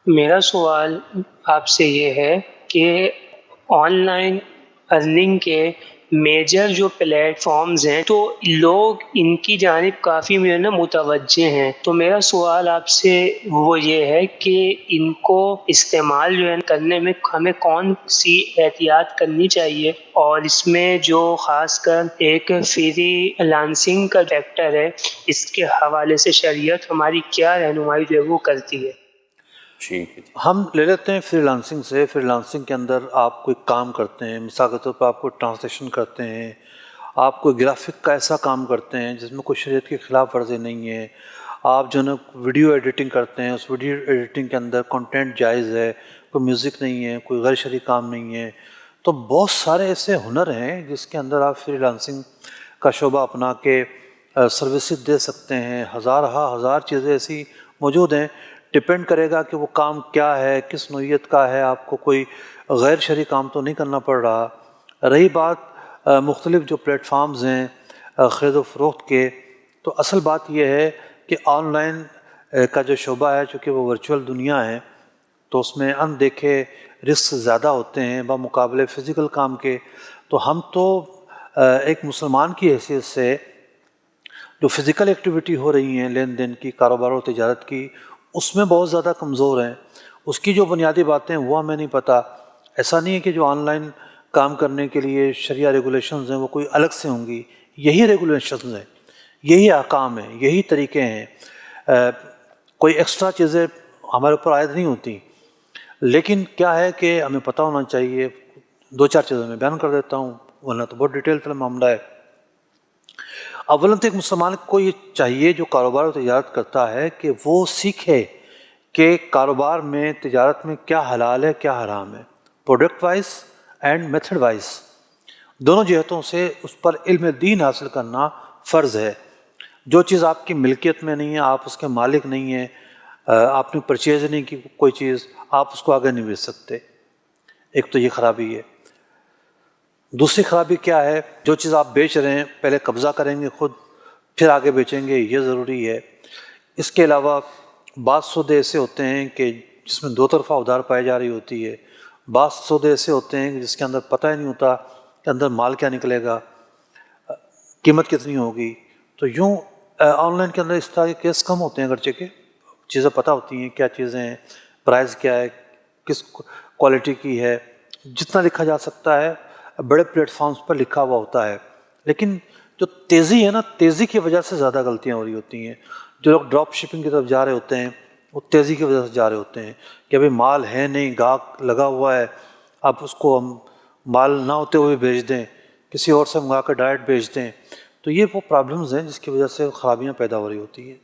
میرا سوال آپ سے یہ ہے کہ آن لائن ارننگ کے میجر جو پلیٹ فارمز ہیں تو لوگ ان کی جانب کافی متوجہ ہیں، تو میرا سوال آپ سے وہ یہ ہے کہ ان کو استعمال جو ہے کرنے میں ہمیں کون سی احتیاط کرنی چاہیے، اور اس میں جو خاص کر ایک فری لانسنگ کا فیکٹر ہے، اس کے حوالے سے شریعت ہماری کیا رہنمائی جو ہے وہ کرتی ہے؟ ٹھیک ہے جی۔ ہم لے لیتے ہیں فری لانسنگ سے۔ فری لانسنگ کے اندر آپ کوئی کام کرتے ہیں، مثال کے طور پر آپ کوئی ٹرانسلیشن کرتے ہیں، آپ کوئی گرافک کا ایسا کام کرتے ہیں جس میں کوئی شریعت کی خلاف ورزی نہیں ہے، آپ جو ہے نا ویڈیو ایڈیٹنگ کرتے ہیں، اس ویڈیو ایڈیٹنگ کے اندر کنٹینٹ جائز ہے، کوئی میوزک نہیں ہے، کوئی غیر شرعی کام نہیں ہے، تو بہت سارے ایسے ہنر ہیں جس کے اندر آپ فری لانسنگ کا شعبہ اپنا کے سروسز دے سکتے ہیں۔ ہزار چیزیں ایسی موجود ہیں، ڈپینڈ کرے گا کہ وہ کام کیا ہے، کس نوعیت کا ہے، آپ کو کوئی غیر شرعی کام تو نہیں کرنا پڑ رہا۔ رہی بات مختلف جو پلیٹ فارمز ہیں خرید و فروخت کے، تو اصل بات یہ ہے کہ آن لائن کا جو شعبہ ہے، چونکہ وہ ورچوئل دنیا ہے، تو اس میں اندیکھے رسک زیادہ ہوتے ہیں بمقابلے فزیکل کام کے۔ تو ہم تو ایک مسلمان کی حیثیت سے جو فزیکل ایکٹیویٹی ہو رہی ہیں لین دین کی، کاروبار و تجارت کی، اس میں بہت زیادہ کمزور ہیں۔ اس کی جو بنیادی باتیں وہ ہمیں نہیں پتہ۔ ایسا نہیں ہے کہ جو آن لائن کام کرنے کے لیے شرعیہ ریگولیشنز ہیں وہ کوئی الگ سے ہوں گی، یہی ریگولیشنز ہیں، یہی احکام ہیں، یہی طریقے ہیں، کوئی ایکسٹرا چیزیں ہمارے اوپر عائد نہیں ہوتی۔ لیکن کیا ہے کہ ہمیں پتہ ہونا چاہیے، دو چار چیزیں میں بیان کر دیتا ہوں ورنہ تو بہت ڈیٹیل تر معاملہ ہے۔ اولاً تو ایک مسلمان کو یہ چاہیے جو کاروبار و تجارت کرتا ہے کہ وہ سیکھے کہ کاروبار میں، تجارت میں کیا حلال ہے کیا حرام ہے، product wise and method wise, دونوں جہتوں سے اس پر علم دین حاصل کرنا فرض ہے۔ جو چیز آپ کی ملکیت میں نہیں ہے، آپ اس کے مالک نہیں ہیں، آپ نے پرچیز نہیں کی کوئی چیز، آپ اس کو آگے نہیں بیچ سکتے۔ ایک تو یہ خرابی ہے۔ دوسری خرابی کیا ہے؟ جو چیز آپ بیچ رہے ہیں پہلے قبضہ کریں گے خود، پھر آگے بیچیں گے، یہ ضروری ہے۔ اس کے علاوہ بعض سودے ایسے ہوتے ہیں کہ جس میں دو طرفہ ادھار پائی جا رہی ہوتی ہے، بعض سودے ایسے ہوتے ہیں جس کے اندر پتہ ہی نہیں ہوتا کہ اندر مال کیا نکلے گا، قیمت کتنی ہوگی۔ تو یوں آن لائن کے اندر اس طرح کے کیس کم ہوتے ہیں، اگرچہ کہ چیزیں پتہ ہوتی ہیں کیا چیزیں ہیں، پرائز کیا ہے، کس کوالٹی کی ہے، جتنا لکھا جا سکتا ہے بڑے پلیٹ فارمز پر لکھا ہوا ہوتا ہے۔ لیکن جو تیزی ہے نا، تیزی کی وجہ سے زیادہ غلطیاں ہو رہی ہوتی ہیں۔ جو لوگ ڈراپ شپنگ کی طرف جا رہے ہوتے ہیں وہ تیزی کی وجہ سے جا رہے ہوتے ہیں کہ ابھی مال ہے نہیں، گاہک لگا ہوا ہے، اب اس کو ہم مال نہ ہوتے ہوئے بھیج دیں، کسی اور سے منگا کر ڈائریکٹ بھیج دیں، تو یہ وہ پرابلمز ہیں جس کی وجہ سے خرابیاں پیدا ہو رہی ہوتی ہیں۔